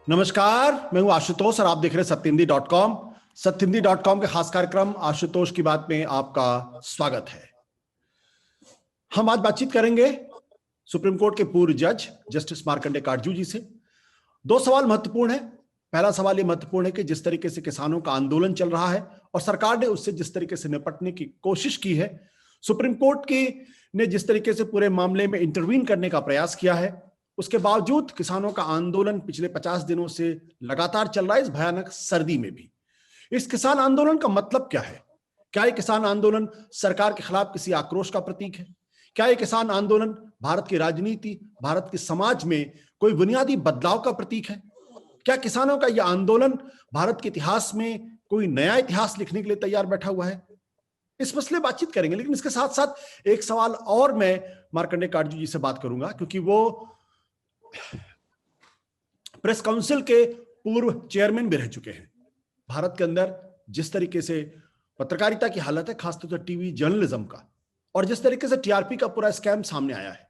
नमस्कार, मैं हूं आशुतोष और आप देख रहे हैं सत्यहिंदी.com। सत्यहिंदी.com के खास कार्यक्रम आशुतोष की बात में आपका स्वागत है। हम आज बातचीत करेंगे सुप्रीम कोर्ट के पूर्व जज जस्टिस मार्कंडेय काटजू जी से। दो सवाल महत्वपूर्ण है। पहला सवाल ये महत्वपूर्ण है कि जिस तरीके से किसानों का आंदोलन चल रहा है और सरकार ने उससे जिस तरीके से निपटने की कोशिश की है, सुप्रीम कोर्ट की ने जिस तरीके से पूरे मामले में इंटरवीन करने का प्रयास किया है, उसके बावजूद किसानों का आंदोलन पिछले 50 दिनों से लगातार चल रहा है, इस भयानक सर्दी में भी। इस किसान आंदोलन का मतलब क्या है? क्या ये किसान आंदोलन सरकार के खिलाफ किसी आक्रोश का प्रतीक है? क्या ये किसान आंदोलन भारत की राजनीति, भारत के समाज में कोई बुनियादी बदलाव का प्रतीक है? क्या किसानों का यह आंदोलन भारत के इतिहास में कोई नया इतिहास लिखने के लिए तैयार बैठा हुआ है? इस मसले बातचीत करेंगे, लेकिन इसके साथ साथ एक सवाल और मैं मार्कंडेय काटजू जी से बात करूंगा, क्योंकि वो प्रेस काउंसिल के पूर्व चेयरमैन भी रह चुके हैं। भारत के अंदर जिस तरीके से पत्रकारिता की हालत है, खासतौर पर टीवी जर्नलिज्म का, और जिस तरीके से टीआरपी का पूरा स्कैम सामने आया है,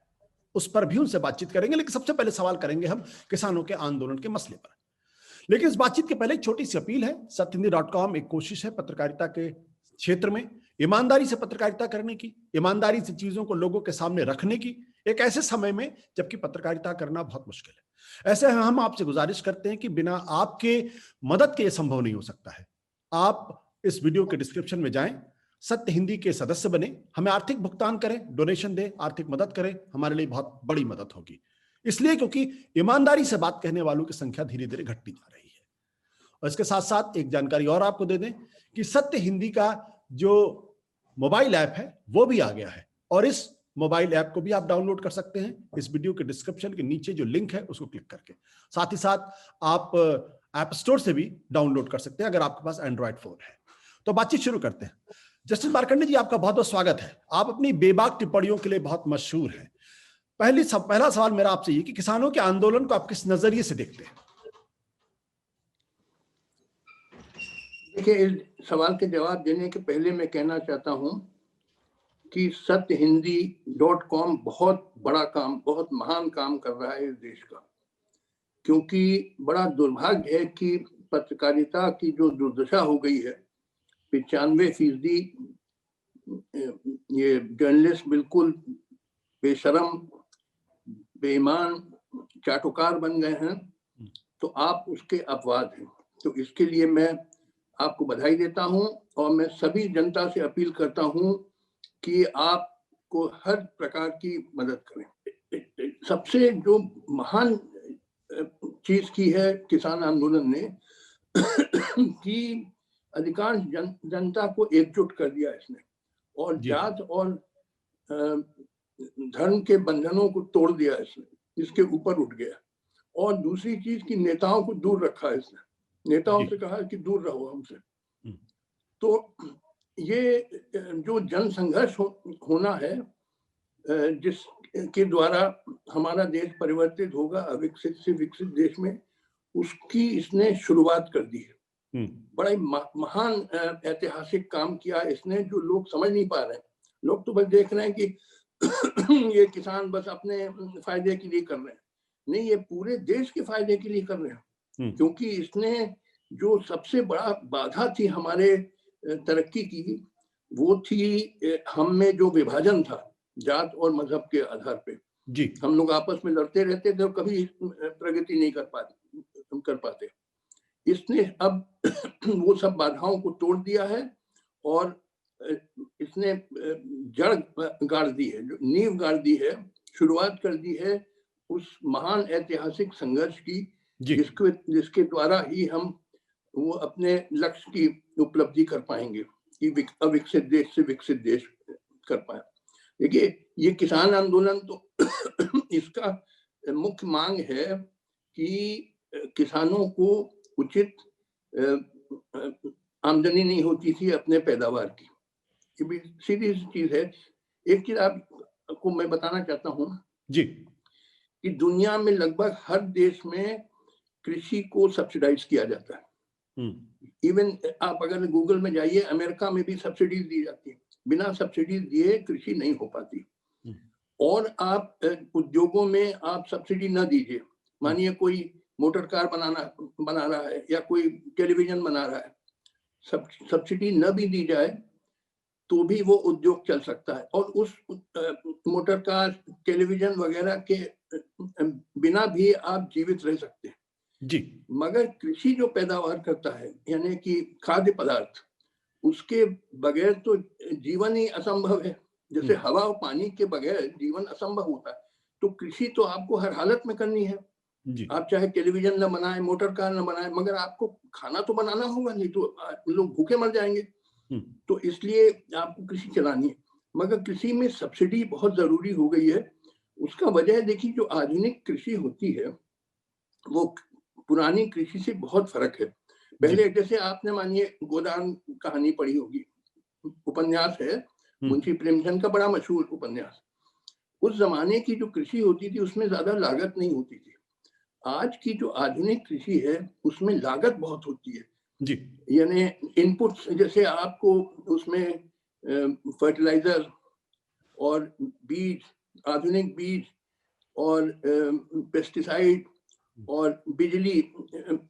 उस पर भी उनसे बातचीत करेंगे। लेकिन सबसे पहले सवाल करेंगे हम किसानों के आंदोलन के मसले पर। लेकिन इस बातचीत के पहले एक छोटी सी अपील है। सत्यहिंदी.com एक कोशिश है पत्रकारिता के क्षेत्र में ईमानदारी से पत्रकारिता करने की, ईमानदारी से चीजों को लोगों के सामने रखने की, एक ऐसे समय में जबकि पत्रकारिता करना बहुत मुश्किल है। ऐसे हम आपसे गुजारिश करते हैं कि बिना आपके मदद के यह संभव नहीं हो सकता है। आप इस वीडियो के डिस्क्रिप्शन में जाएं, सत्य हिंदी के सदस्य बने, हमें आर्थिक भुगतान करें, डोनेशन दें, आर्थिक मदद करें, हमारे लिए बहुत बड़ी मदद होगी। इसलिए क्योंकि ईमानदारी से बात कहने वालों की संख्या धीरे धीरे घटती जा रही है। और इसके साथ साथ एक जानकारी और आपको दे दें कि सत्य हिंदी का जो मोबाइल ऐप है वो भी आ गया है, और इस मोबाइल ऐप को भी आप डाउनलोड कर सकते हैं इस वीडियो के डिस्क्रिप्शन के नीचे जो लिंक है उसको क्लिक करके। साथ ही साथ आप ऐप स्टोर से भी डाउनलोड कर सकते हैं अगर आपके पास एंड्रॉयड फोन है। तो बातचीत शुरू करते हैं। जस्टिस मार्कंडेय जी, आपका बहुत बहुत स्वागत है। आप अपनी बेबाक टिप्पणियों के लिए बहुत मशहूर हैं। पहला सवाल मेरा आपसे ये कि किसानों के आंदोलन को आप किस नजरिए से देखते हैं? देखिए, इस सवाल के जवाब देने के पहले मैं कहना चाहता हूं कि सत्यहिंदी.com बहुत बड़ा काम, बहुत महान काम कर रहा है इस देश का। क्योंकि बड़ा दुर्भाग्य है कि पत्रकारिता की जो दुर्दशा हो गई है, 95% ये जर्नलिस्ट बिल्कुल बेशरम, बेईमान, चाटुकार बन गए हैं, तो आप उसके अपवाद हैं। तो इसके लिए मैं आपको बधाई देता हूं और मैं सभी जनता से अपील करता हूं कि आपको हर प्रकार की मदद करें। सबसे जो महान चीज की है किसान आंदोलन ने कि अधिकांश जनता को एकजुट कर दिया इसने, और जात और धर्म के बंधनों को तोड़ दिया इसने, इसके ऊपर उठ गया। और दूसरी चीज कि नेताओं को दूर रखा है इसने, नेताओं से कहा कि दूर रहो हमसे। तो ये जो जन संघर्ष होना है, जिसके द्वारा हमारा देश परिवर्तित होगा अविकसित से विकसित देश में, उसकी इसने शुरुआत कर दी है। बड़ा ही महान ऐतिहासिक काम किया इसने, जो लोग समझ नहीं पा रहे हैं। लोग तो बस देख रहे हैं कि ये किसान बस अपने फायदे के लिए कर रहे हैं। नहीं, ये पूरे देश के फायदे के लिए कर रहे हैं। क्योंकि इसने जो सबसे बड़ा बाधा थी हमारे तरक्की की, वो थी हम में जो विभाजन था जात और मजहब के आधार पे। जी, हम लोग आपस में लड़ते रहते थे और कभी प्रगति नहीं कर पाते। इसने अब वो सब बाधाओं को तोड़ दिया है और इसने जड़ गाड़ दी है, जो नींव गाड़ दी है, शुरुआत कर दी है उस महान ऐतिहासिक संघर्ष की, जिसके द्वारा ही हम वो अपने लक्ष्य की उपलब्धि कर पाएंगे कि अविकसित देश से विकसित देश कर पाए। देखिए, ये किसान आंदोलन तो इसका मुख्य मांग है कि किसानों को उचित आमदनी नहीं होती थी अपने पैदावार की। ये भी सीधी सी चीज है। एक चीज आपको मैं बताना चाहता हूँ जी, कि दुनिया में लगभग हर देश में कृषि को सब्सिडाइज किया जाता है। इवन आप अगर गूगल में जाइए, अमेरिका में भी सब्सिडीज दी जाती है। बिना सब्सिडीज दिए कृषि नहीं हो पाती। और आप उद्योगों में आप सब्सिडी ना दीजिए, मानिए कोई मोटर कार बना रहा है या कोई टेलीविजन बना रहा है, सब्सिडी न भी दी जाए तो भी वो उद्योग चल सकता है, और उस मोटर कार, टेलीविजन वगैरह के बिना भी आप जीवित रह सकते हैं जी। मगर कृषि जो पैदावार करता है, यानी कि खाद्य पदार्थ, उसके बगैर तो जीवन ही असंभव है। जैसे हवा और पानी के बगैर जीवन असंभव होता है, तो कृषि तो आपको हर हालत में करनी है जी। आप चाहे टेलीविजन न बनाए, मोटर कार न बनाए, मगर आपको खाना तो बनाना होगा, नहीं तो लोग भूखे मर जाएंगे। तो इसलिए आपको कृषि चलानी है, मगर कृषि में सब्सिडी बहुत जरूरी हो गई है। उसका वजह देखिए, जो आधुनिक कृषि होती है वो पुरानी कृषि से बहुत फर्क है। पहले जैसे आपने मानिए गोदान कहानी पढ़ी होगी, उपन्यास है मुंशी प्रेमचंद का, बड़ा मशहूर उपन्यास। उस जमाने की जो कृषि होती थी उसमें ज्यादा लागत नहीं होती थी। आज की जो आधुनिक कृषि है उसमें लागत बहुत होती है जी। यानी इनपुट्स, जैसे आपको उसमें फर्टिलाइजर और बीज, आधुनिक बीज और पेस्टिसाइड और बिजली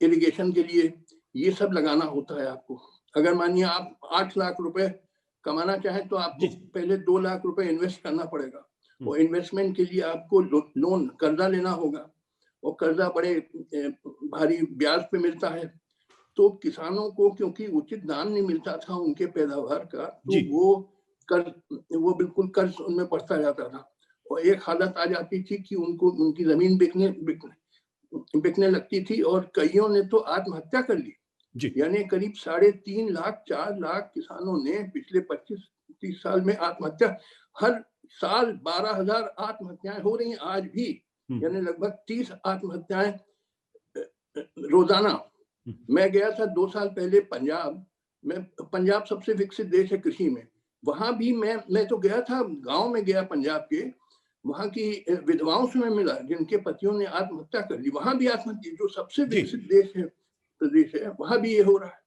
इरिगेशन के लिए ये सब लगाना होता है आपको। अगर मानिए आप 8 लाख रुपए कमाना चाहें तो आपको पहले 2 लाख रुपए इन्वेस्ट करना पड़ेगा, और इन्वेस्टमेंट के लिए आपको लोन, कर्जा लेना होगा, और कर्जा बड़े भारी ब्याज पे मिलता है। तो किसानों को क्योंकि उचित दाम नहीं मिलता था उनके पैदावार का, तो वो बिल्कुल कर्ज उनमें पड़ता जाता था, और एक हालत आ जाती थी कि उनको उनकी जमीन बिकने लगती थी, और कईयों ने तो आत्महत्या कर ली। यानी करीब 3.5 लाख 4 लाख किसानों ने पिछले 25-30 साल में आत्महत्या, हर साल 12,000 आत्महत्याएं हो रही हैं आज भी, यानी लगभग 30 आत्महत्याएं रोजाना। मैं गया था 2 साल पहले पंजाब में, पंजाब सबसे विकसित देश है कृषि में, वहां भी मैं तो गया था, गांव में गया पंजाब के, वहां की विधवाओं से मैं मिला जिनके पतियों ने आत्महत्या कर ली, वहां भी आत्महत्या, जो सबसे विकसित देश है, प्रदेश है, वहां भी ये हो रहा है।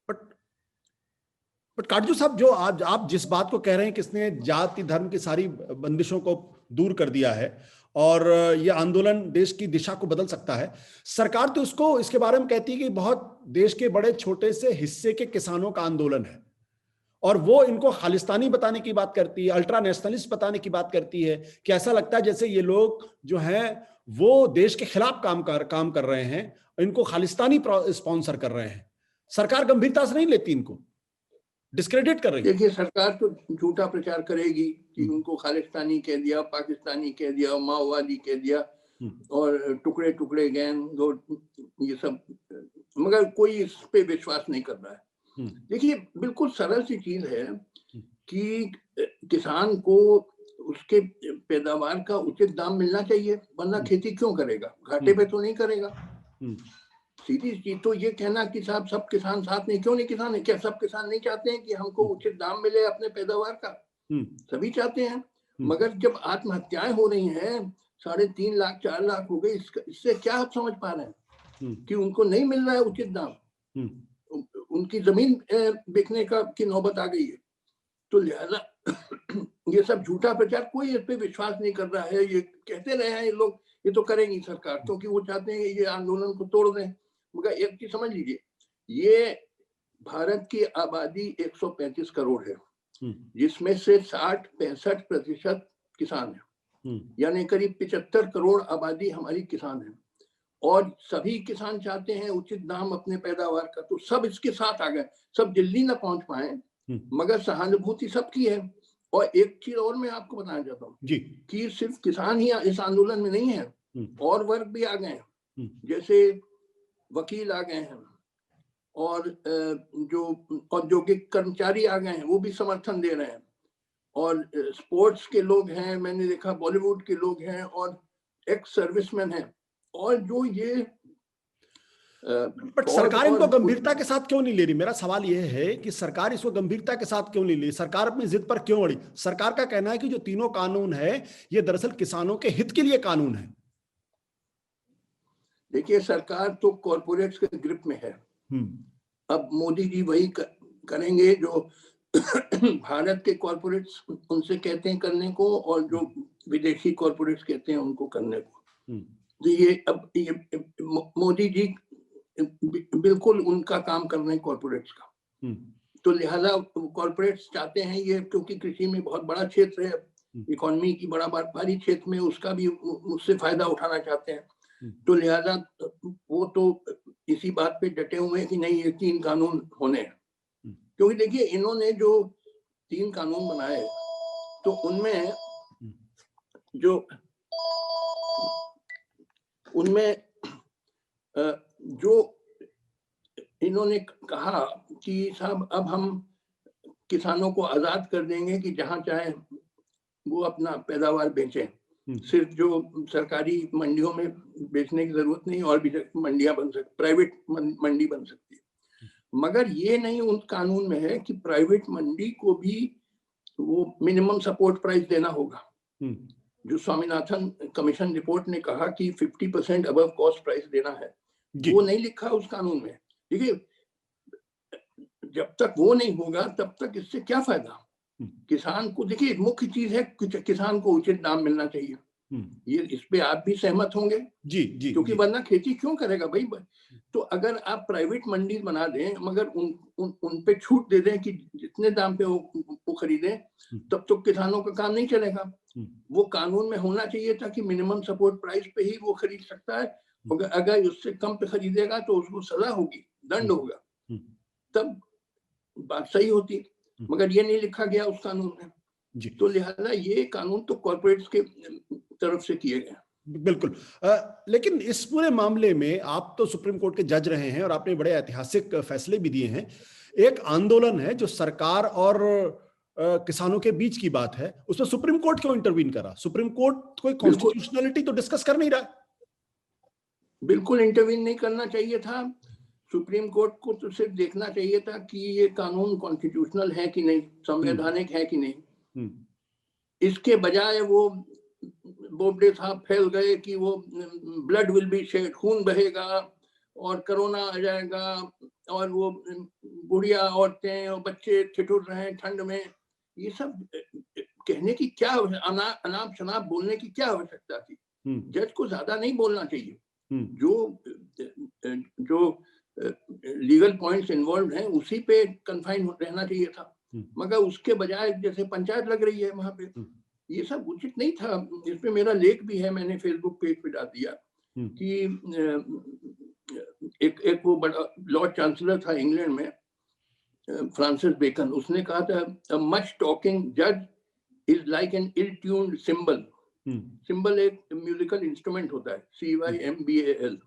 बट काटजू साहब, जो आज आप जिस बात को कह रहे हैं कि इसने जाति धर्म की सारी बंदिशों को दूर कर दिया है और ये आंदोलन देश की दिशा को बदल सकता है, सरकार तो उसको इसके बारे में कहती है कि बहुत देश के बड़े छोटे से हिस्से के किसानों का आंदोलन है, और वो इनको खालिस्तानी बताने की बात करती है, अल्ट्रा नेशनलिस्ट बताने की बात करती है, कि ऐसा लगता है जैसे ये लोग जो हैं वो देश के खिलाफ काम कर रहे हैं, इनको खालिस्तानी स्पॉन्सर कर रहे हैं। सरकार गंभीरता से नहीं लेती, इनको डिस्क्रेडिट कर रही है। देखिए, सरकार तो झूठा प्रचार करेगी कि उनको खालिस्तानी कह दिया, पाकिस्तानी कह दिया, माओवादी कह दिया, और टुकड़े टुकड़े गैंग और ये सब, मगर कोई इस पे विश्वास नहीं कर रहा है। देखिए, बिल्कुल सरल सी चीज है कि किसान को उसके पैदावार का उचित दाम मिलना चाहिए, वरना खेती क्यों करेगा, घाटे पे तो नहीं करेगा। सीधी चीज तो ये कहना कि साहब सब किसान साथ में, क्यों नहीं किसान है, क्या सब किसान नहीं चाहते हैं कि हमको उचित दाम मिले अपने पैदावार का? सभी चाहते हैं, मगर जब आत्महत्याएं हो रही हैं, 3.5 लाख 4 लाख हो गई, इससे क्या आप समझ पा रहे हैं कि उनको नहीं मिल रहा है उचित दाम, उनकी जमीन बिकने की नौबत आ गई है। तो लिहाजा ये सब झूठा प्रचार, कोई इस पे विश्वास नहीं कर रहा है। ये कहते रहे हैं ये लोग, ये तो करेंगी सरकार, क्योंकि वो चाहते हैं ये आंदोलन को तोड़ दें। मगर एक चीज समझ लीजिए, ये भारत की आबादी 135 करोड़ है, जिसमें से 60-65% किसान है, यानी करीब 75 करोड़ आबादी हमारी किसान है, और सभी किसान चाहते हैं उचित दाम अपने पैदावार का। तो सब इसके साथ आ गए, सब दिल्ली ना पहुंच पाए, मगर सहानुभूति सबकी है। और एक चीज और मैं आपको बताना चाहता हूँ कि सिर्फ किसान ही इस आंदोलन में नहीं है, और वर्ग भी आ गए हैं, जैसे वकील आ गए हैं, और जो औद्योगिक कर्मचारी आ गए हैं, वो भी समर्थन दे रहे हैं, और स्पोर्ट्स के लोग हैं, मैंने देखा बॉलीवुड के लोग हैं, और एक्स सर्विसमैन हैं, और जो ये बट सरकार इनको गंभीरता के साथ क्यों नहीं ले रही? मेरा सवाल यह है कि सरकार इसको गंभीरता के साथ क्यों नहीं ले रही? सरकार अपनी जिद पर क्यों अड़ी? सरकार का कहना है कि जो तीनों कानून है ये दरअसल किसानों के हित के लिए कानून है। देखिए, सरकार तो कॉर्पोरेट्स के ग्रिप में है। अब मोदी जी वही करेंगे जो भारत के कॉर्पोरेट्स उनसे कहते हैं करने को, और जो विदेशी कॉर्पोरेट्स कहते हैं उनको करने को। ये अब ये मोदी जी बिल्कुल उनका काम कर रहे हैं कॉर्पोरेट्स का, तो लिहाजा कॉर्पोरेट्स चाहते हैं ये, क्योंकि कृषि में बहुत बड़ा क्षेत्र है, इकोनॉमी की बड़ा भारी क्षेत्र में, उसका भी उससे फायदा उठाना चाहते हैं, तो लिहाजा वो तो इसी बात पे डटे हुए हैं कि नहीं ये 3 कानून होने हैं। क्योंकि देखिए इन्होंने जो 3 कानून बनाए तो उनमें जो इन्होंने कहा कि साहब अब हम किसानों को आजाद कर देंगे कि जहां चाहे वो अपना पैदावार बेचें, सिर्फ जो सरकारी मंडियों में बेचने की जरूरत नहीं, और भी मंडियां बन सकती, प्राइवेट मंडी बन सकती है। मगर ये नहीं उन कानून में है कि प्राइवेट मंडी को भी वो मिनिमम सपोर्ट प्राइस देना होगा। जो स्वामीनाथन कमीशन रिपोर्ट ने कहा कि 50% अबव कॉस्ट प्राइस देना है, वो नहीं लिखा उस कानून में। देखिए जब तक वो नहीं होगा तब तक इससे क्या फायदा किसान को। देखिए मुख्य चीज है किसान को उचित दाम मिलना चाहिए, ये इस पे आप भी सहमत होंगे जी जी, क्योंकि वरना खेती क्यों करेगा भाई। तो अगर आप प्राइवेट मंडी बना दें मगर उन पे छूट दे दें कि जितने दाम पे वो खरीदें, तब तो किसानों का काम नहीं चलेगा। वो कानून में होना चाहिए था कि मिनिमम सपोर्ट प्राइस पे ही वो खरीद सकता है, अगर उससे कम पे खरीदेगा तो उसको सजा होगी, दंड होगा, तब बात सही होती। मगर ये नहीं लिखा गया उस कानून में जी। तो लिहाजा ये कानून तो कॉर्पोरेट्स के तरफ से किए गए। बिल्कुल। लेकिन इस पूरे मामले में आप तो सुप्रीम कोर्ट के जज रहे हैं और आपने बड़े ऐतिहासिक फैसले भी दिए हैं। एक आंदोलन है जो सरकार और किसानों के बीच की बात है, उसमें सुप्रीम कोर्ट क्यों इंटरवीन करा? सुप्रीम कोर्ट कोई कॉन्स्टिट्यूशनलिटी तो डिस्कस कर नहीं रहा। बिल्कुल इंटरवीन नहीं करना चाहिए था। सुप्रीम कोर्ट को तो सिर्फ देखना चाहिए था कि ये कानून कॉन्स्टिट्यूशनल है कि नहीं, संवैधानिक है कि नहीं। इसके बजाय वो बोबडे साहब फैल गए कि वो ब्लड विल बी शेड, खून बहेगा और कोरोना आ जाएगा और वो बुढ़िया औरतें और बच्चे ठिठुर रहे हैं ठंड में। ये सब कहने की क्या, अनाप शनाप बोलने की क्या आवश्यकता थी? जज को ज्यादा नहीं बोलना चाहिए, जो लीगल पॉइंट्स इन्वॉल्व हैं उसी पे कन्फाइन रहना चाहिए था। मगर उसके बजाय जैसे पंचायत लग रही है वहां पे, ये सब उचित नहीं था। इस पे मेरा लेख भी है, मैंने फेसबुक पेज पे डाल दिया कि एक वो बड़ा लॉर्ड चांसलर था इंग्लैंड में, फ्रांसिस बेकन, उसने कहा था मच टॉकिंग जज is like an ill tuned cymbal. Cymbal एक म्यूजिकल इंस्ट्रूमेंट होता है, CYMBAL।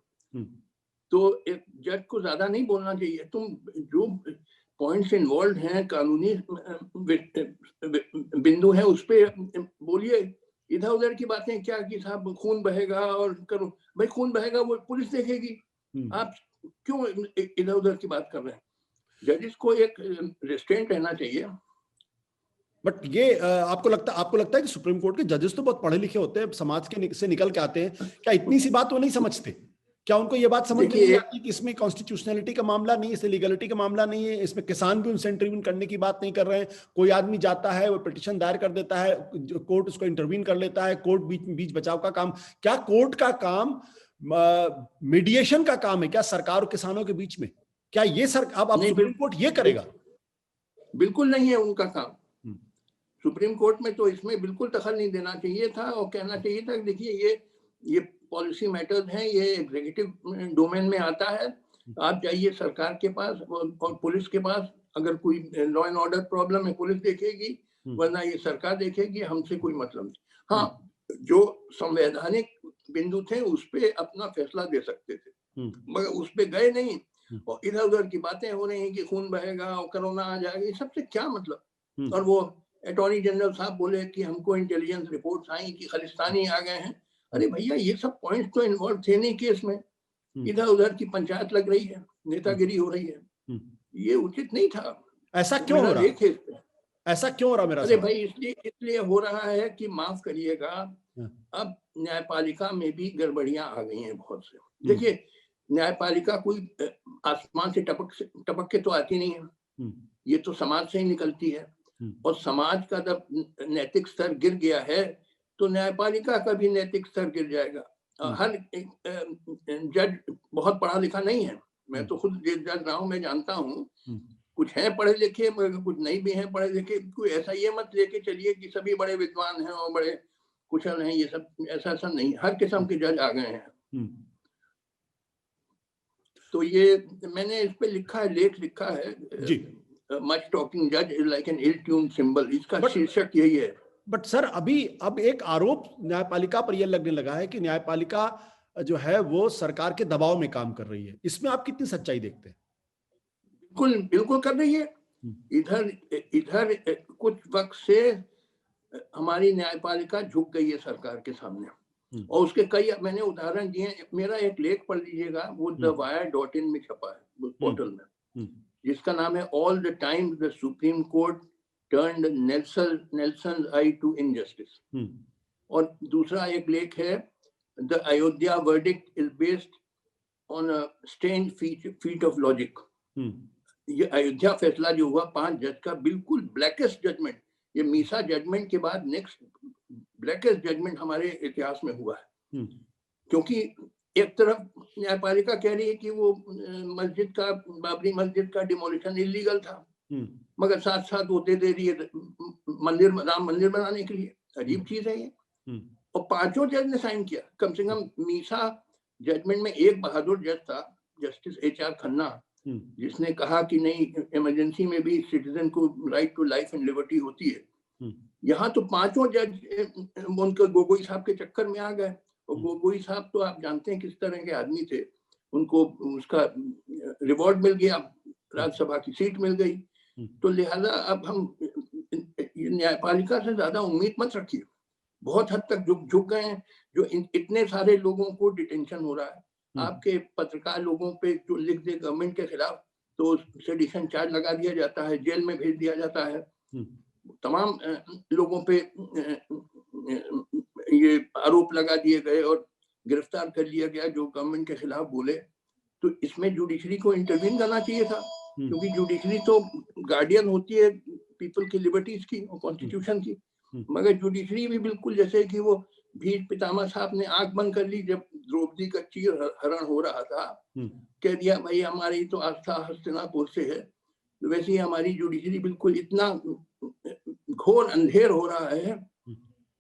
तो एक जज को ज्यादा नहीं बोलना चाहिए। तुम जो पॉइंट्स इन्वॉल्व हैं, कानूनी बिंदु है, उस पे बोलिए। इधर उधर की बातें क्या कि साहब खून बहेगा और करो, भाई खून बहेगा वो पुलिस देखेगी, आप क्यों इधर उधर की बात कर रहे हैं? जजेस को एक रेस्ट्रेंट रहना चाहिए। बट ये आपको लगता है कि सुप्रीम कोर्ट के जजेस तो बहुत पढ़े लिखे होते हैं, समाज के से निकल के आते हैं, क्या इतनी सी बात वो नहीं समझते? क्या उनको ये बात समझ में नहीं आती कि इसमें कॉन्स्टिट्यूशनलिटी का मामला नहीं है, इसमें लीगलिटी का मामला नहीं है, इसमें किसान भी उनसे इंटरवीन करने की बात नहीं कर रहे हैं। कोई आदमी जाता है, वो पिटीशन दायर कर देता है, कोर्ट उसको इंटरवीन कर लेता है, कोर्ट बीच बचाव का काम। क्या कोर्ट का काम मीडिएशन का काम है क्या सरकार और किसानों के बीच में? क्या ये अब सुप्रीम कोर्ट ये करेगा? बिल्कुल नहीं है उनका काम। सुप्रीम कोर्ट में तो इसमें बिल्कुल दखल नहीं देना चाहिए था और कहना चाहिए था कि देखिए ये पॉलिसी मैटर्स हैं, ये एग्जीक्यूटिव डोमेन में आता है, आप जाइए सरकार के पास और पुलिस के पास। अगर कोई लॉ एंड ऑर्डर प्रॉब्लम है पुलिस देखेगी, वरना ये सरकार देखेगी, हमसे कोई मतलब नहीं। हाँ, जो संवैधानिक बिंदु थे उस पे अपना फैसला दे सकते थे, मगर उस पे गए नहीं और इधर उधर की बातें हो रही हैं कि खून बहेगा और कोरोना आ जाएगा, ये सबसे क्या मतलब? और वो अटॉर्नी जनरल साहब बोले कि हमको इंटेलिजेंस रिपोर्ट्स आई कि खालिस्तानी आ गए हैं। अरे भैया, ये सब पॉइंट्स तो इन्वॉल्व थे नहीं केस में, इधर उधर की पंचायत लग रही है, नेतागिरी हो रही है, ये उचित नहीं था। ऐसा क्यों हो रहा है? ऐसा क्यों हो रहा मेरा? अरे भाई, इसलिए हो रहा है कि माफ करिएगा, अब न्यायपालिका में भी गड़बड़ियां आ गई हैं बहुत से। देखिए, न्यायपालिका कोई आसमान से टपक के तो आती नहीं है, ये तो समाज से ही निकलती है। और समाज का जब नैतिक स्तर गिर गया है तो न्यायपालिका का भी नैतिक स्तर गिर जाएगा। हर जज बहुत पढ़ा लिखा नहीं है। मैं तो खुद जज रहा हूँ, मैं जानता हूँ कुछ हैं पढ़े लिखे मगर कुछ नहीं भी हैं पढ़े लिखे। कोई ऐसा ये मत लेके चलिए कि सभी बड़े विद्वान हैं और बड़े कुशल हैं, ये सब ऐसा नहीं, हर किस्म के जज आ गए हैं। तो ये मैंने इस पे लिखा है, लेख लिखा है, मच टॉकिंग जज is like an ill tuned cymbal, इसका शीर्षक यही है। बट सर अब एक आरोप न्यायपालिका पर यह लगने लगा है कि न्यायपालिका जो है वो सरकार के दबाव में काम कर रही है, इसमें आप कितनी सच्चाई देखते हैं? बिल्कुल बिल्कुल कर रही है। इधर कुछ वक्त से हमारी न्यायपालिका झुक गई है सरकार के सामने, और उसके कई मैंने उदाहरण दिए। मेरा एक लेख पढ़ लीजिएगा, वो thewire.in में छपा है पोर्टल में, जिसका नाम है all the time the supreme court turned Nelson eye to injustice. और दूसरा एक लेख है the Ayodhya verdict is based on a strange feat of logic. ये अयोध्या फैसला जो हुआ 5 जज का, बिल्कुल ब्लैकेस्ट जजमेंट, ये मीसा जजमेंट के बाद नेक्स्ट ब्लैकेस्ट जजमेंट हमारे इतिहास में हुआ है। क्योंकि एक तरफ न्यायपालिका कह रही है कि वो मस्जिद का, बाबरी मस्जिद का डिमोलिशन इलीगल था, मगर साथ साथ वो दे रही है मंदिर, राम मंदिर बनाने के लिए। अजीब चीज है ये। और 5 जज ने साइन किया। कम से कम मीसा जजमेंट में एक बहादुर जज था, जस्टिस HR खन्ना, जिसने कहा कि नहीं, इमरजेंसी में भी सिटीजन को right to life and liberty होती है। यहाँ तो 5 जज उनके गोगोई साहब के चक्कर में आ गए, और गोगोई साहब तो आप जानते हैं किस तरह के आदमी थे। उनको उसका रिवॉर्ड मिल गया, राज्यसभा की सीट मिल गई। तो लिहाजा अब हम न्यायपालिका से ज्यादा उम्मीद मत रखिए। बहुत हद तक झुक गए हैं। जो इतने सारे लोगों को डिटेंशन हो रहा है, आपके पत्रकार लोगों पे जो लिख दे गवर्नमेंट के खिलाफ तो सेडिशन चार्ज लगा दिया जाता है, जेल में भेज दिया जाता है। तमाम लोगों पे ये आरोप लगा दिए गए और गिरफ्तार कर लिया गया जो गवर्नमेंट के खिलाफ बोले। तो इसमें जुडिशरी को इंटरवीन करना चाहिए था, क्योंकि जुडिशरी तो गार्डियन होती है पीपल की लिबर्टीज की और कॉन्स्टिट्यूशन की। मगर जुडिशरी भी बिल्कुल जैसे कि वो भीष्म पितामह साहब ने आंख बंद कर ली जब द्रौपदी का चीर हरण हो रहा था, कह दिया भाई हमारी तो आस्था हस्तिनापुर से है। तो वैसे ही हमारी जुडिशरी बिल्कुल इतना घोर अंधेर हो रहा है,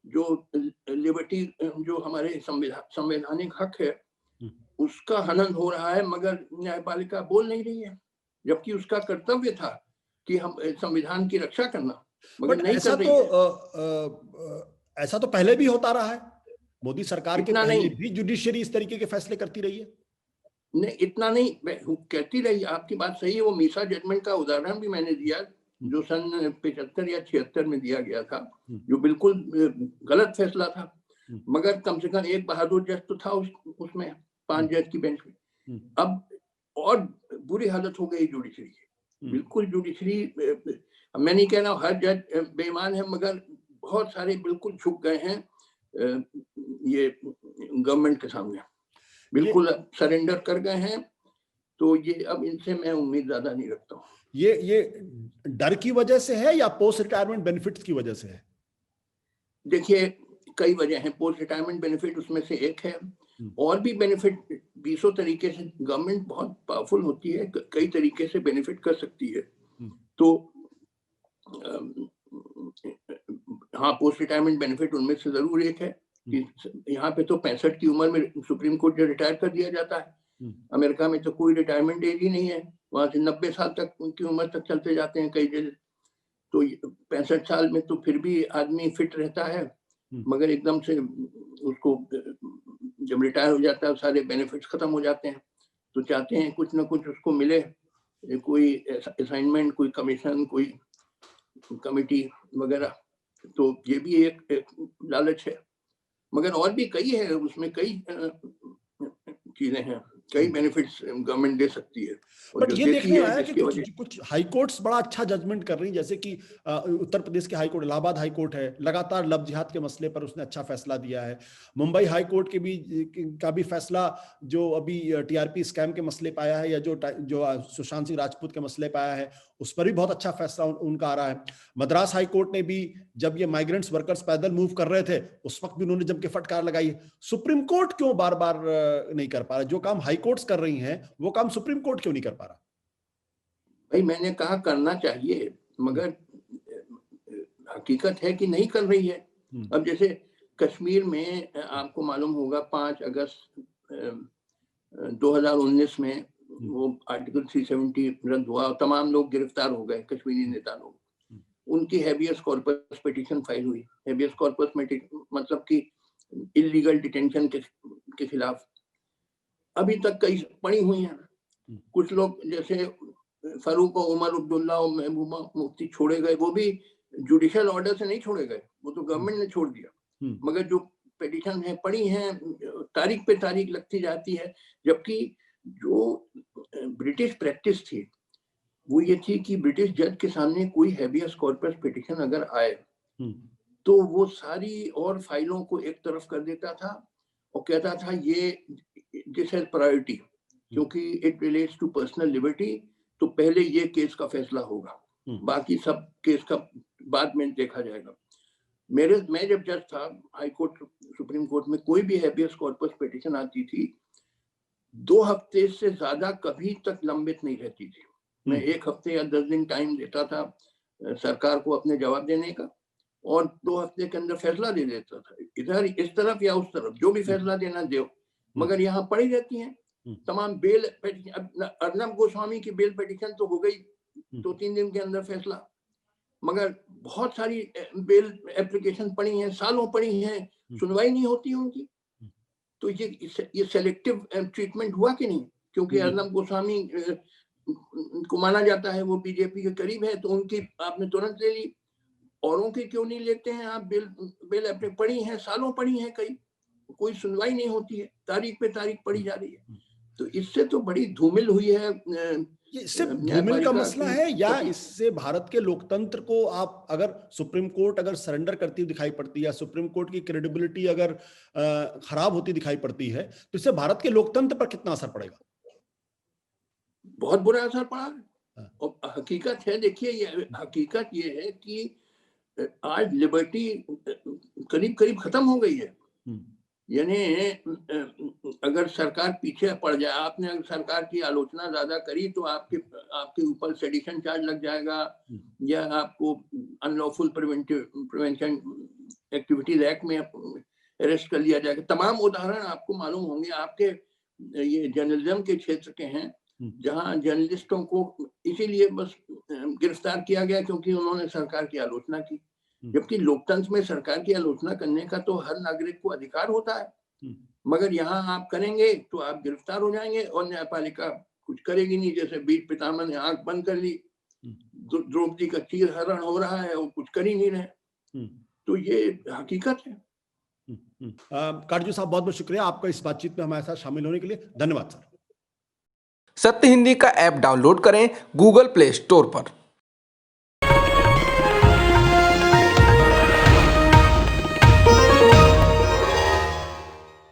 जो लिबर्टी, जो हमारे संवैधानिक हक है, उसका हनन हो रहा है, मगर न्यायपालिका बोल नहीं रही है, जबकि उसका कर्तव्य था कि हम संविधान की रक्षा करना, मगर नहीं कर रही है। ऐसा तो पहले भी होता रहा है, मोदी सरकार के पहले भी जुडिशरी इस तरीके के फैसले करती रही है। नहीं, इतना नहीं कहती रही, आपकी बात सही है। वो मीसा जजमेंट का उदाहरण भी मैंने दिया, जो सन 75 या 76 में दिया गया था, जो बिल्कुल गलत फैसला था, मगर कम से कम एक बहादुर जज तो था उसमें 5 जज की बेंच में। अब और बुरी हालत हो गई जुडिशरी की, बिल्कुल जुडिशरी, मैं नहीं कह रहा हूँ हर जज बेईमान है, मगर बहुत सारे बिल्कुल झुक गए हैं ये गवर्नमेंट के सामने, बिल्कुल सरेंडर कर गए हैं। तो ये अब इनसे मैं उम्मीद ज्यादा नहीं रखता हूँ। ये डर की वजह से है या पोस्ट रिटायरमेंट बेनिफिट्स की वजह से है? देखिए, कई वजह हैं। पोस्ट रिटायरमेंट बेनिफिट उसमें से एक है, और भी बेनिफिट 20 तरीके से, गवर्नमेंट बहुत पावरफुल होती है, कई तरीके से बेनिफिट कर सकती है। तो हाँ, पोस्ट रिटायरमेंट बेनिफिट उनमें से जरूर एक है कि यहाँ पे तो 65 की उम्र में सुप्रीम कोर्ट से रिटायर कर दिया जाता है। अमेरिका में तो कोई रिटायरमेंट एज ही नहीं है, वहां से 90 साल तक उनकी उम्र तक चलते जाते हैं कई जगह। तो 65 साल में तो फिर भी आदमी फिट रहता है, मगर एकदम से उसको जब रिटायर हो जाता है सारे बेनिफिट्स खत्म हो जाते हैं। तो चाहते हैं कुछ ना कुछ उसको मिले, कोई असाइनमेंट, कोई कमीशन, कोई कमिटी वगैरह। तो ये भी एक लालच है, मगर और भी कई है, उसमें कई चीजें हैं। कई बेनिफिट्स गवर्नमेंट दे सकती है। बट ये देखने में आया कि कुछ हाई कोर्ट्स बड़ा अच्छा जजमेंट कर रही हैं, जैसे कि उत्तर प्रदेश के high court, Allahabad high court है, लगातार लव जिहाद के मसले पर उसने अच्छा फैसला दिया है। मुंबई हाई कोर्ट का भी फैसला जो अभी टीआरपी स्कैम के मसले पे आया है, या जो सुशांत सिंह राजपूत के मसले पे आया है, उस पर भी बहुत अच्छा फैसला उनका आ रहा है। मद्रास हाई कोर्ट ने भी, जब ये माइग्रेंट्स वर्कर्स पैदल मूव कर रहे थे, उस वक्त भी उन्होंने जम के फटकार लगाई है। सुप्रीम कोर्ट क्यों बार बार नहीं कर पा रहा? जो काम हाई कोर्ट्स कर रही हैं वो काम सुप्रीम कोर्ट क्यों नहीं कर पा रहा? भाई मैंने कहा करना चाहिए, मगर हकीकत है कि नहीं कर रही है। अब जैसे कश्मीर में आपको मालूम होगा 5 अगस्त 2019 में वो आर्टिकल 370 रद्द हुआ और तमाम लोग गिरफ्तार हो गए, कश्मीरी नेता लोग। उनकी हैबियस कॉर्पस पिटीशन फाइल हुई। हैबियस कॉर्पस मतलब कि इलीगल डिटेंशन के खिलाफ अभी तक कई पड़ी हुई हैं। कुछ लोग जैसे फारूक और उमर अब्दुल्ला और महबूबा मुफ्ती छोड़े गए, वो भी जुडिशियल ऑर्डर से नहीं छोड़े गए, वो तो गवर्नमेंट ने छोड़ दिया। मगर जो पिटीशन है पड़ी हैं, तारीख पे तारीख लगती जाती है। जबकि जो ब्रिटिश प्रैक्टिस थी वो ये थी कि ब्रिटिश जज के सामने कोई हैबियस कॉर्पस पिटीशन अगर आए तो वो सारी और फाइलों को एक तरफ कर देता था और कहता था ये दिस हैज प्रायोरिटी, क्योंकि it relates to personal liberty, तो पहले ये केस का फैसला होगा, बाकी सब केस का बाद में देखा जाएगा। मैं जब जज था हाई कोर्ट, सुप्रीम कोर्ट में, कोई भी हैबियस कॉर्पस पिटीशन आती थी 2 हफ्ते से ज्यादा कभी तक लंबित नहीं रहती थी। मैं 1 हफ्ते या 10 दिन टाइम देता था सरकार को अपने जवाब देने का, और 2 हफ्ते के अंदर फैसला दे देता था, इधर इस तरफ या उस तरफ, जो भी फैसला देना दो। मगर यहाँ पड़ी रहती हैं तमाम बेल पिटीशन। अर्नब गोस्वामी की बेल पिटीशन तो हो गई 2-3 दिन के अंदर फैसला, मगर बहुत सारी बेल एप्लीकेशन पड़ी हैं, सालों पड़ी हैं, सुनवाई नहीं होती उनकी। तो ये सेलेक्टिव ट्रीटमेंट हुआ कि नहीं? क्योंकि अर्नब गोस्वामी को माना जाता है वो बीजेपी के करीब है, तो उनकी आपने तुरंत ले ली, औरों की क्यों नहीं लेते हैं आप? बेल अपने पड़ी हैं, सालों पड़ी हैं, कई कोई सुनवाई नहीं होती है, तारीख पे तारीख पड़ी जा रही है। तो इससे तो बड़ी धूमिल हुई है। ये सिर्फ धूमिल का मसला है या इससे भारत के लोकतंत्र को, आप अगर सुप्रीम कोर्ट अगर सरेंडर करती दिखाई पड़ती है या सुप्रीम कोर्ट की क्रेडिबिलिटी अगर खराब होती दिखाई पड़ती है, तो इससे भारत के लोकतंत्र पर कितना असर पड़ेगा? बहुत बुरा असर पड़ा है। और हकीकत है, देखिए ये हकीकत ये है कि आज लिबर्टी करीब करीब खत्म हो गई है। यानी अगर सरकार पीछे पड़ जाए, आपने अगर सरकार की आलोचना ज्यादा करी तो आपके ऊपर सेडिशन चार्ज लग जाएगा, या आपको अनलॉफुल प्रिवेंशन एक्टिविटीज एक्ट में अरेस्ट कर लिया जाएगा। तमाम उदाहरण आपको मालूम होंगे, आपके ये जर्नलिज्म के क्षेत्र के हैं, जहां जर्नलिस्टों को इसीलिए बस गिरफ्तार किया गया क्योंकि उन्होंने सरकार की आलोचना की। जबकि लोकतंत्र में सरकार की आलोचना करने का तो हर नागरिक को अधिकार होता है, मगर यहाँ आप करेंगे तो आप गिरफ्तार हो जाएंगे और न्यायपालिका कुछ करेगी नहीं। जैसे बीच पितामह ने आंख बंद कर ली, द्रौपदी का चीर हरण हो रहा है और कुछ कर ही नहीं रहे। तो ये हकीकत है। काटजू साहब, बहुत बहुत शुक्रिया आपका इस बातचीत में हमारे साथ शामिल होने के लिए। धन्यवाद सर। सत्य हिंदी का ऐप डाउनलोड करें गूगल प्ले स्टोर पर।